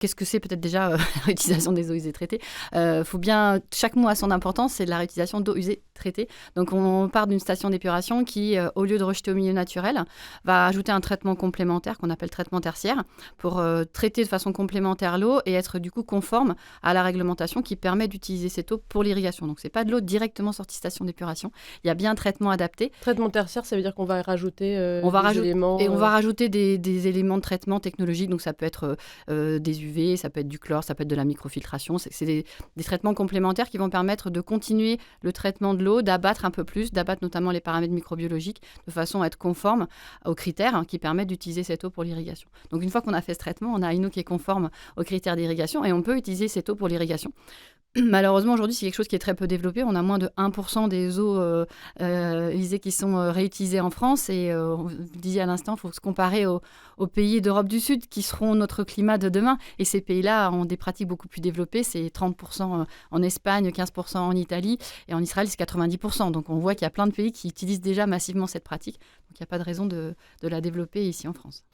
qu'est-ce que c'est peut-être déjà la réutilisation des eaux usées traitées? Faut bien, chaque mot a son importance, c'est de la réutilisation d'eau usée traitée. Donc on part d'une station d'épuration qui, au lieu de rejeter au milieu naturel, va ajouter un traitement complémentaire qu'on appelle traitement tertiaire pour traiter de façon complémentaire l'eau et être du coup conforme à la réglementation qui permet d'utiliser cette eau pour l'irrigation. Donc c'est pas de l'eau directement sortie station d'épuration. Il y a bien un traitement adapté. Traitement tertiaire, ça veut dire qu'on va rajouter On va des rajouter éléments. et on va rajouter des éléments de traitement technologique. Donc ça peut être des UV, ça peut être du chlore, ça peut être de la microfiltration. C'est des traitements complémentaires qui vont permettre de continuer le traitement de l'eau, d'abattre un peu plus, d'abattre notamment les paramètres microbiologiques de façon à être conforme aux critères qui permettent d'utiliser cette eau pour l'irrigation. Donc une fois qu'on a fait ce traitement, on a une eau qui est conforme aux critères d'irrigation et on peut utiliser cette eau pour l'irrigation. Malheureusement, aujourd'hui, c'est quelque chose qui est très peu développé. On a moins de 1% des eaux usées qui sont réutilisées en France. Et vous le disiez à l'instant, il faut se comparer aux pays d'Europe du Sud qui seront notre climat de demain. Et ces pays-là ont des pratiques beaucoup plus développées. C'est 30% en Espagne, 15% en Italie. Et en Israël, c'est 90%. Donc on voit qu'il y a plein de pays qui utilisent déjà massivement cette pratique. Donc il n'y a pas de raison de la développer ici en France.